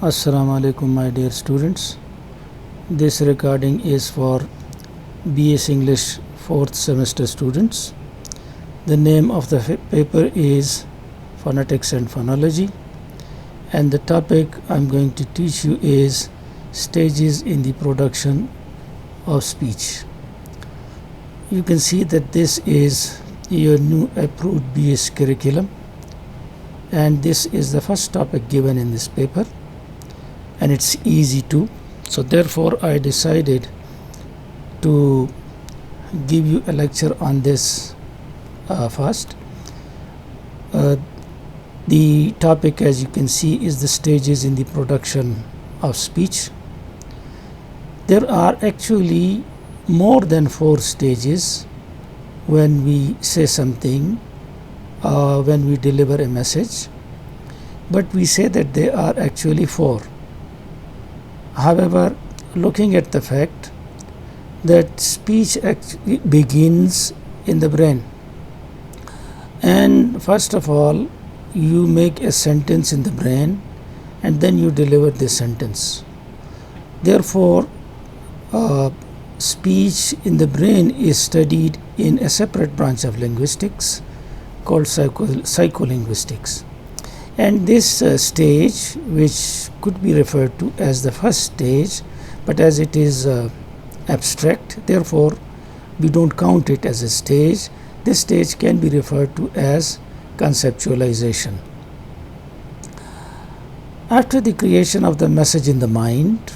Assalamu alaikum, my dear students. This recording is for BS English 4th semester students. The name of the paper is Phonetics and Phonology, and the topic I'm going to teach you is stages in the production of speech. You can see that this is your new approved BS curriculum, and this is the first topic given in this paper, and it's easy too. So therefore I decided to give you a lecture on this first. The topic, as you can see, is the stages in the production of speech. There are actually more than 4 stages when we say something, when we deliver a message, but we say that there are actually 4. However, looking at the fact that speech actually begins in the brain, and first of all you make a sentence in the brain and then you deliver this sentence. Therefore, speech in the brain is studied in a separate branch of linguistics called psycholinguistics. And this stage, which could be referred to as the first stage, but as it is abstract, therefore we don't count it as a stage. This stage can be referred to as conceptualization. After the creation of the message in the mind,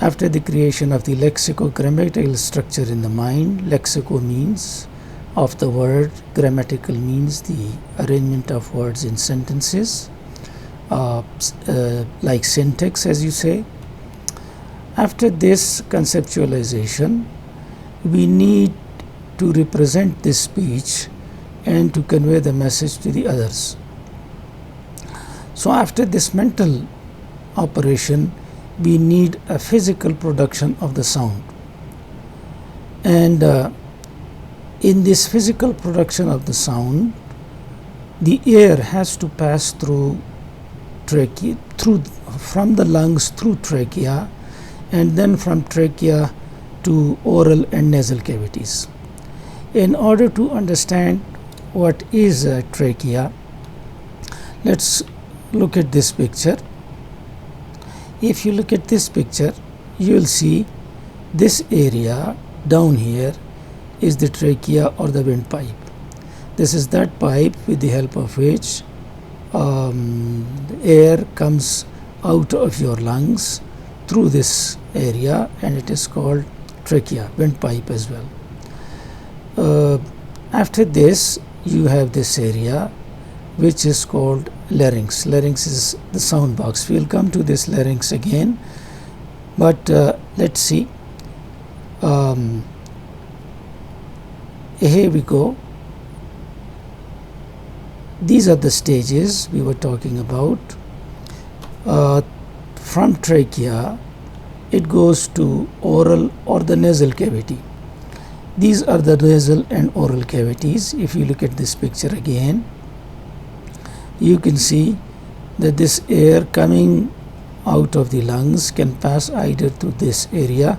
after the creation of the lexico-grammatical structure in the mind, lexico means of the word, grammatical means the arrangement of words in sentences, like syntax, as you say. After this conceptualization, we need to represent this speech and to convey the message to the others. So after this mental operation, we need a physical production of the sound. And in this physical production of the sound, the air has to pass through trachea, from the lungs through trachea, and then from trachea to oral and nasal cavities. In order to understand what is a trachea, let's look at this picture. If you look at this picture, you will see this area down here is the trachea or the windpipe. This is that pipe with the help of which air comes out of your lungs through this area, and it is called trachea, windpipe as well. After this, you have this area which is called larynx. Larynx is the sound box. We will come to this larynx again, but let's see. Here we go. These are the stages we were talking about. From trachea, it goes to oral or the nasal cavity. These are the nasal and oral cavities. If you look at this picture again, you can see that this air coming out of the lungs can pass either through this area,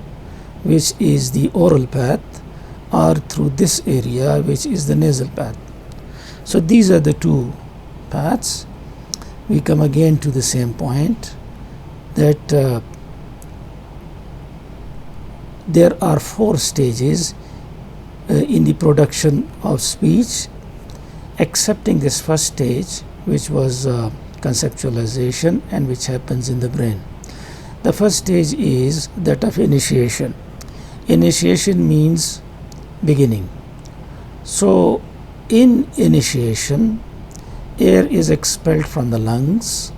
which is the oral path, or through this area, which is the nasal path. So these are the 2 paths. We come again to the same point, that there are 4 stages in the production of speech, excepting this first stage, which was conceptualization, and which happens in the brain. The first stage is that of initiation. Initiation means beginning. So in initiation, air is expelled from the lungs.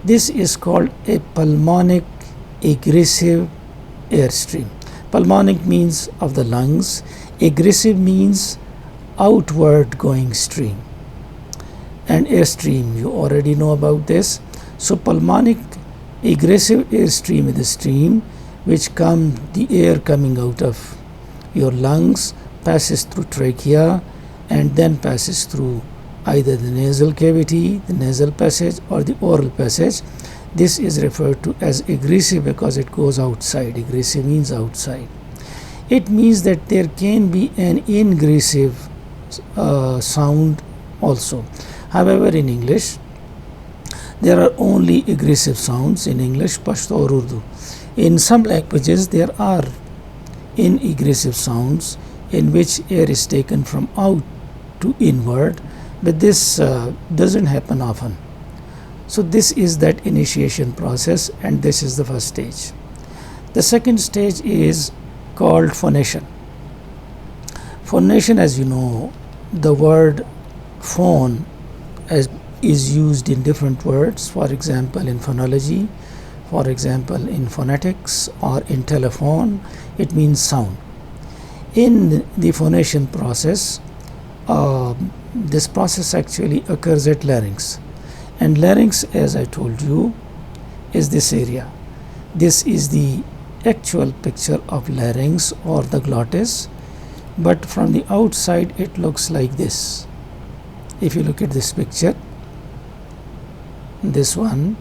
This is called a pulmonic egressive airstream. Pulmonic means of the lungs, aggressive means outward going stream, and airstream, you already know about this. So pulmonic aggressive airstream is the stream which the air coming out of your lungs passes through trachea and then passes through either the nasal cavity, the nasal passage, or the oral passage. This is referred to as egressive because it goes outside. Egressive means outside. It means that there can be an ingressive sound also. However, in English, there are only egressive sounds in English, Pashto or Urdu. In some languages, there are inegressive sounds in which air is taken from out to inward, but this doesn't happen often. So this is that initiation process, and this is the first stage. The second stage is called phonation. Phonation, as you know, the word phone is used in different words. For example, in phonology, for example, in phonetics, or in telephone, it means sound. In the phonation process, this process actually occurs at larynx. And larynx, as I told you, is this area. This is the actual picture of larynx or the glottis, but from the outside it looks like this. If you look at this picture, this one,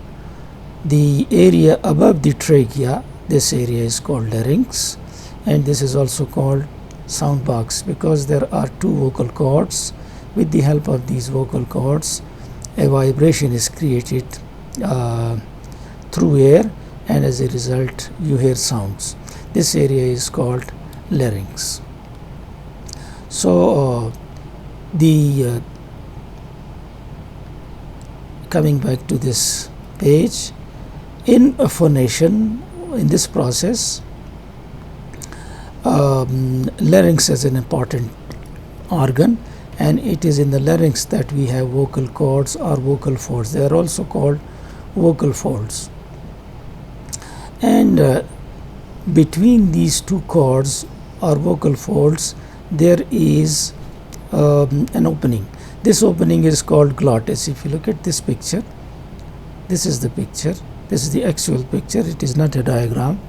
the area above the trachea, this area is called larynx, and this is also called sound box because there are two vocal cords. With the help of these vocal cords, a vibration is created through air, and as a result you hear sounds. This area is called larynx. So coming back to this page, in a phonation, in this process, larynx is an important organ, and it is in the larynx that we have vocal cords or vocal folds. They are also called vocal folds. And between these two cords or vocal folds, there is an opening. This opening is called glottis. If you look at this picture, this is the picture. This is the actual picture. It is not a diagram.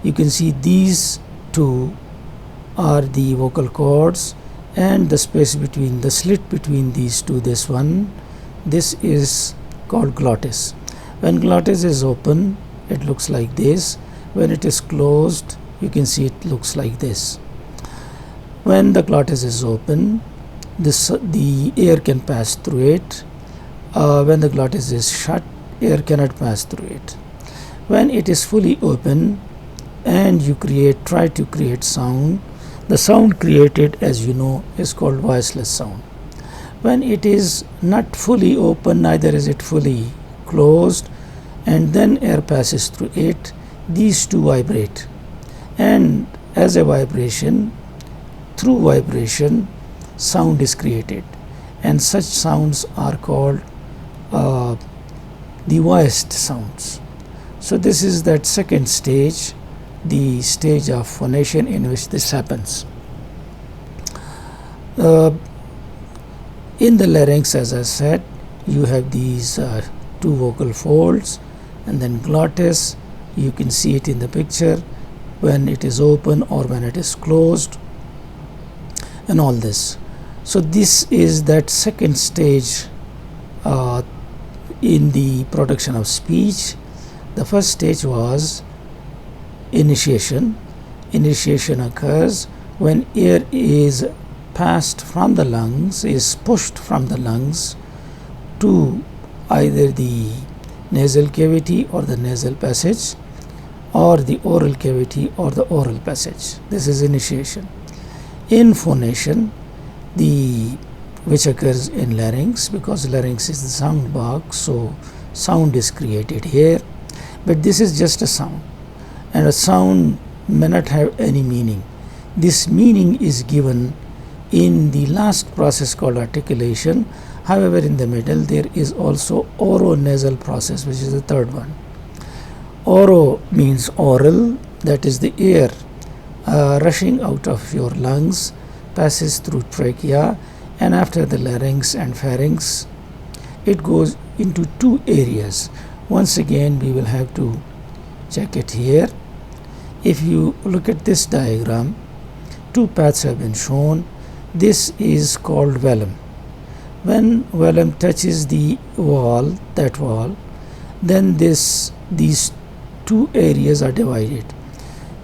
You can see these two are the vocal cords, and the space between, the slit between these two, this one, this is called glottis. When glottis is open, it looks like this. When it is closed, you can see it looks like this. When the glottis is open, the air can pass through it. When the glottis is shut, air cannot pass through it. When it is fully open and you try to create sound, the sound created, as you know, is called voiceless sound. When it is not fully open, neither is it fully closed, and then air passes through it, these two vibrate. And as a vibration, through vibration, sound is created. And such sounds are called the voiced sounds. So this is that second stage, the stage of phonation in which this happens. In the larynx, as I said, you have these two vocal folds, and then glottis. You can see it in the picture when it is open or when it is closed, and all this. So this is that second stage in the production of speech. The first stage was initiation. Initiation occurs when air is passed from the lungs, is pushed from the lungs to either the nasal cavity or the nasal passage, or the oral cavity or the oral passage. This is initiation. In phonation, which occurs in larynx, because larynx is the sound box, so sound is created here. But this is just a sound, and a sound may not have any meaning. This meaning is given in the last process called articulation. However, in the middle there is also oronasal process, which is the third one. Oro means oral, that is the air rushing out of your lungs, passes through trachea, and after the larynx and pharynx, it goes into two areas. Once again, we will have to check it here. If you look at this diagram, two paths have been shown. This is called velum. When velum touches the wall, that wall, then these two areas are divided.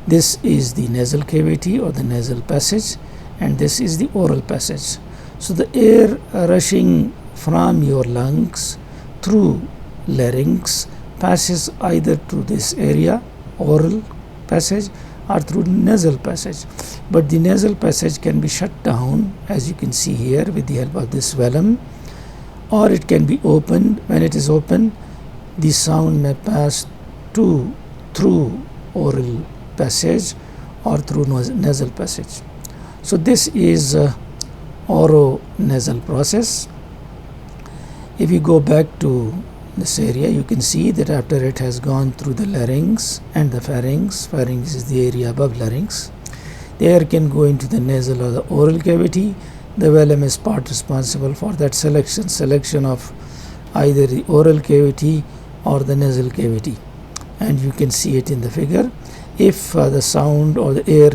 This is the nasal cavity or the nasal passage, and this is the oral passage. So the air rushing from your lungs through larynx passes either through this area, oral passage, or through nasal passage. But the nasal passage can be shut down, as you can see here, with the help of this velum, or it can be opened. When it is open, the sound may pass through oral passage or through nasal passage. So this is oronasal process. If you go back to this area, you can see that after it has gone through the larynx and the pharynx is the area above larynx, the air can go into the nasal or the oral cavity. The velum is part responsible for that selection of either the oral cavity or the nasal cavity, and you can see it in the figure. If the sound or the air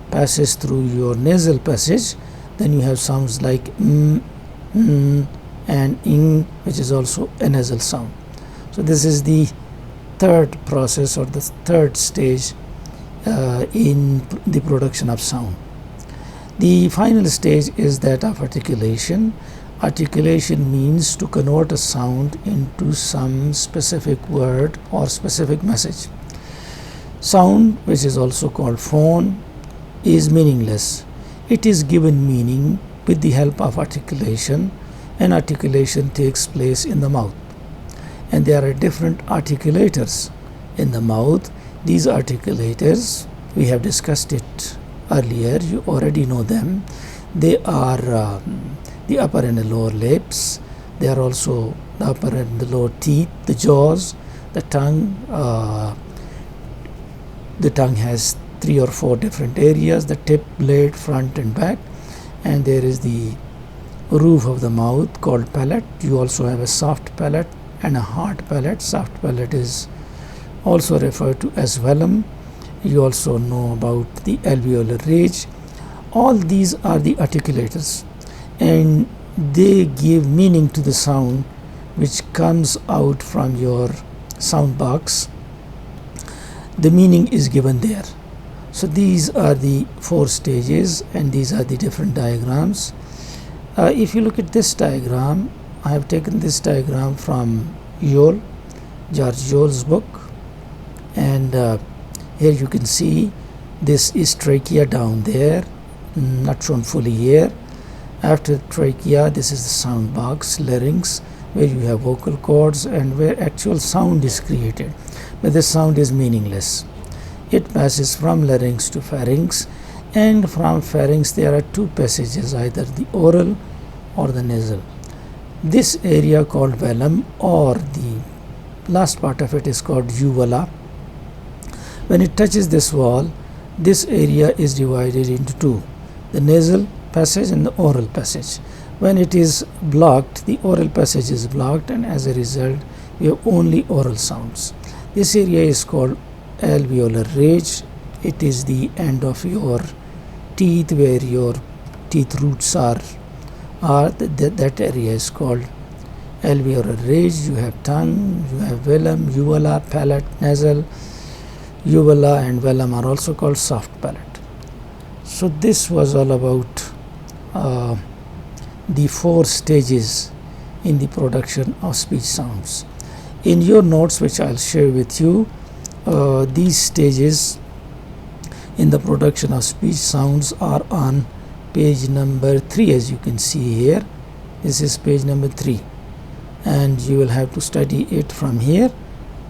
passes through your nasal passage, then you have sounds like and ing, which is also a nasal sound. So this is the third process or the third stage in the production of sound. The final stage is that of articulation. Articulation means to convert a sound into some specific word or specific message. Sound, which is also called phone, is meaningless. It is given meaning with the help of articulation, and articulation takes place in the mouth. And there are different articulators in the mouth. These articulators, we have discussed it earlier, you already know them. They are the upper and the lower lips. They are also the upper and the lower teeth, the jaws, the tongue. The tongue has 3 or 4 different areas: the tip, blade, front and back. And there is the roof of the mouth called palate. You also have a soft palate and a hard palate. Soft palate is also referred to as velum. You also know about the alveolar ridge. All these are the articulators, and they give meaning to the sound which comes out from your sound box. The meaning is given there. So these are the 4 stages, and these are the different diagrams. If you look at this diagram, I have taken this diagram from George Yoel's book, and here you can see this is trachea down there, not shown fully here. After trachea, this is the sound box, larynx, where you have vocal cords and where actual sound is created, but the sound is meaningless. It passes from larynx to pharynx, and from pharynx there are 2 passages, either the oral or the nasal. This area called velum, or the last part of it is called uvula. When it touches this wall, this area is divided into 2, the nasal passage and the oral passage. When it is blocked, the oral passage is blocked, and as a result we have only oral sounds. This area is called alveolar ridge. It is the end of your teeth, where your teeth roots are. That area is called alveolar ridge. You have tongue, you have velum, uvula, palate, nasal. Uvula and velum are also called soft palate. So this was all about the 4 stages in the production of speech sounds. In your notes, which I'll share with you, these stages in the production of speech sounds are on page number 3, as you can see here. This is page number 3, and you will have to study it from here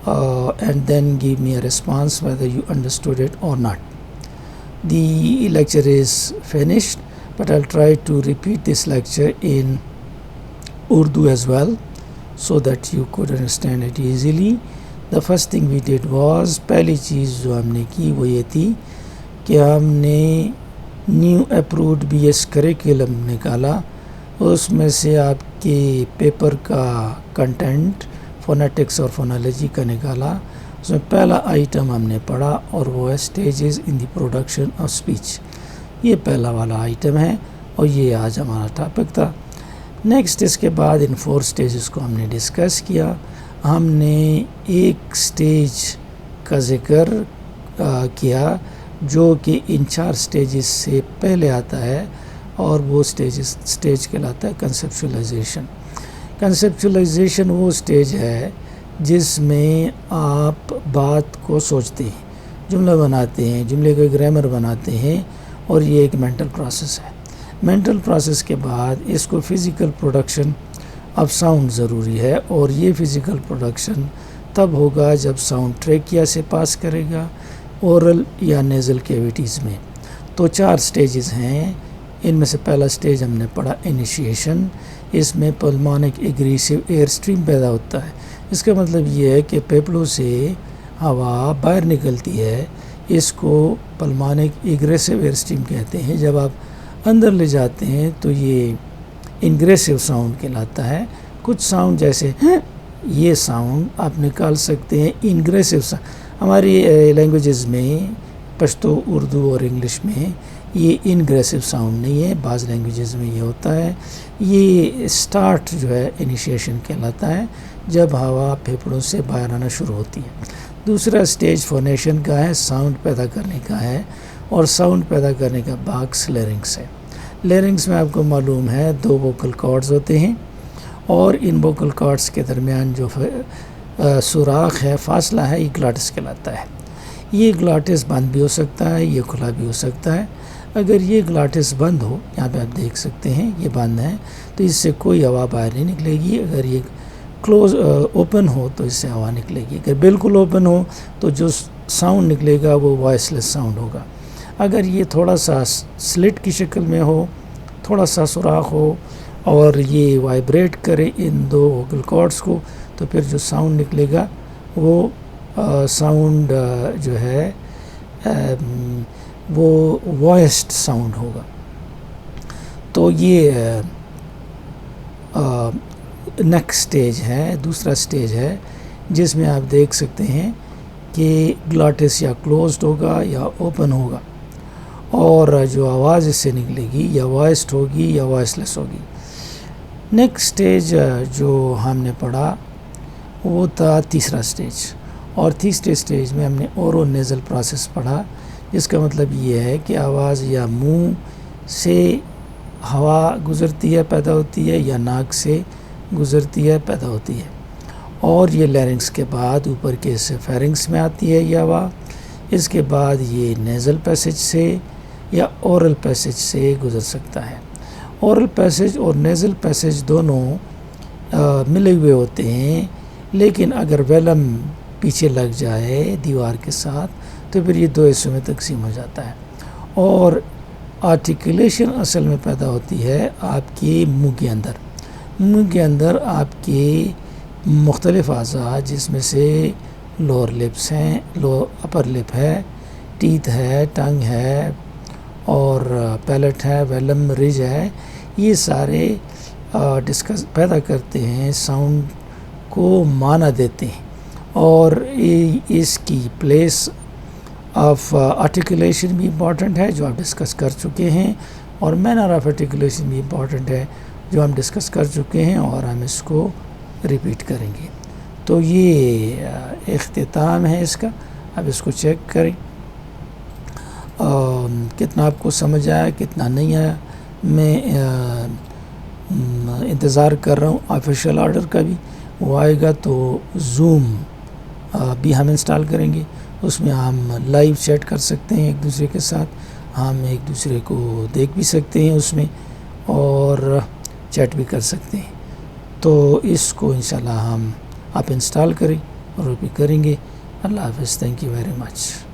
and then give me a response whether you understood it or not. The lecture is finished, but I'll try to repeat this lecture in Urdu as well, so that you could understand it easily. The first thing we did was, पहली चीज़ जो हमने की वो ये थी कि हमने new approved BS curriculum निकाला. उसमें से आपके पेपर का कंटेंट फोनेटिक्स और फोनोलॉजी का निकाला. उसमें पहला आइटम हमने पढ़ा और वो है stages in the production of speech. ये पहला वाला आइटम है और ये आज हमारा टॉपिक था. नेक्स्ट इसके बाद इन 4 स्टेजेस को हमने डिस्कस किया. ہم نے ایک سٹیج کا ذکر کیا جو کہ ان 4 سٹیجز سے پہلے آتا ہے، اور وہ سٹیج کہلاتا ہے کنسیپچولائزیشن۔ کنسیپچولائزیشن وہ سٹیج ہے جس میں آپ بات کو سوچتے ہیں، جملہ بناتے ہیں، جملے کا گرامر بناتے ہیں، اور یہ ایک مینٹل پروسیس ہے۔ مینٹل پروسیس کے بعد اس کو فزیکل پروڈکشن آف ساؤنڈ ضروری ہے، اور یہ فزیکل پروڈکشن تب ہوگا جب ساؤنڈ ٹریکیا سے پاس کرے گا، اورل یا نیزل کیویٹیز میں۔ تو 4 سٹیجز ہیں، ان میں سے پہلا سٹیج ہم نے پڑھا انیشیشن۔ اس میں پلمونک اگریسو ایئر سٹریم پیدا ہوتا ہے۔ اس کا مطلب یہ ہے کہ پھیپھڑوں سے ہوا باہر نکلتی ہے، اس کو پلمونک اگریسو ایئر سٹریم کہتے ہیں۔ جب آپ اندر لے جاتے ہیں تو یہ انگریسو ساؤنڈ کہلاتا ہے۔ کچھ ساؤنڈ جیسے یہ ساؤنڈ آپ نکال سکتے ہیں انگریسو ساؤنڈ۔ ہماری لینگویجز میں پشتو، اردو اور انگلش میں یہ انگریسو ساؤنڈ نہیں ہے، بعض لینگویجز میں یہ ہوتا ہے۔ یہ سٹارٹ جو ہے انیشیشن کہلاتا ہے، جب ہوا پھیپھڑوں سے باہر آنا شروع ہوتی ہے۔ دوسرا سٹیج فونیشن کا ہے، ساؤنڈ پیدا کرنے کا ہے، اور ساؤنڈ پیدا کرنے کا باکس لیرنگس ہے۔ لیرنگس میں آپ کو معلوم ہے 2 ووکل کارڈز ہوتے ہیں، اور ان ووکل کارڈز کے درمیان جو سوراخ ہے، فاصلہ ہے، یہ گلاٹس کہلاتا ہے۔ یہ گلاٹس بند بھی ہو سکتا ہے، یہ کھلا بھی ہو سکتا ہے۔ اگر یہ گلاٹس بند ہو، یہاں پہ آپ دیکھ سکتے ہیں یہ بند ہے، تو اس سے کوئی ہوا باہر نہیں نکلے گی۔ اگر یہ اوپن ہو تو اس سے ہوا نکلے گی۔ اگر بالکل اوپن ہو تو جو ساؤنڈ نکلے گا وہ وائس لیس ساؤنڈ ہوگا۔ اگر یہ تھوڑا سا سلٹ کی شکل میں ہو، تھوڑا سا سوراخ ہو، اور یہ وائبریٹ کرے ان 2 ووکل کارڈز کو، تو پھر جو ساؤنڈ نکلے گا وہ ساؤنڈ جو ہے وہ وائسڈ ساؤنڈ ہوگا۔ تو یہ نیکسٹ سٹیج ہے، دوسرا سٹیج ہے، جس میں آپ دیکھ سکتے ہیں کہ گلاٹس یا کلوزڈ ہوگا یا اوپن ہوگا، اور جو آواز اس سے نکلے گی یا وائسڈ ہوگی یا وائس لیس ہوگی۔ نیکسٹ سٹیج جو ہم نے پڑھا وہ تھا تیسرا سٹیج، اور تیسرے سٹیج میں ہم نے اورو نیزل پروسیس پڑھا، جس کا مطلب یہ ہے کہ آواز یا منہ سے ہوا گزرتی ہے، پیدا ہوتی ہے، یا ناک سے گزرتی ہے، پیدا ہوتی ہے، اور یہ لیرنگس کے بعد اوپر کے سے فیرنگس میں آتی ہے یہ ہوا۔ اس کے بعد یہ نیزل پیسج سے یا اورل پیسج سے گزر سکتا ہے۔ اورل پیسج اور نیزل پیسج دونوں ملے ہوئے ہوتے ہیں، لیکن اگر ویلم پیچھے لگ جائے دیوار کے ساتھ تو پھر یہ 2 حصوں میں تقسیم ہو جاتا ہے، اور آرٹیکولیشن اصل میں پیدا ہوتی ہے آپ کے منہ کے اندر۔ منہ کے اندر آپ کے مختلف اعضاء، جس میں سے لوور لپس ہیں، اپر لپ ہے، ٹیتھ ہے، ٹنگ ہے، اور پیلٹ ہے، ویلم، رج ہے، یہ سارے پیدا کرتے ہیں، ساؤنڈ کو معنی دیتے ہیں، اور اس کی پلیس آف آرٹیکولیشن بھی امپورٹنٹ ہے جو آپ ڈسکس کر چکے ہیں، اور مینر آف آرٹیکولیشن بھی امپورٹنٹ ہے جو ہم ڈسکس کر چکے ہیں، اور ہم اس کو ریپیٹ کریں گے۔ تو یہ اختتام ہے اس کا۔ اب اس کو چیک کریں کتنا آپ کو سمجھ آیا، کتنا نہیں آیا۔ میں انتظار کر رہا ہوں آفیشیل آرڈر کا بھی، وہ آئے گا تو زوم بھی ہم انسٹال کریں گے، اس میں ہم لائیو چیٹ کر سکتے ہیں ایک دوسرے کے ساتھ، ہم ایک دوسرے کو دیکھ بھی سکتے ہیں اس میں، اور چیٹ بھی کر سکتے ہیں۔ تو اس کو انشاءاللہ آپ انسٹال کریں اور بھی کریں گے۔ اللہ حافظ، تھینک یو ویری مچ۔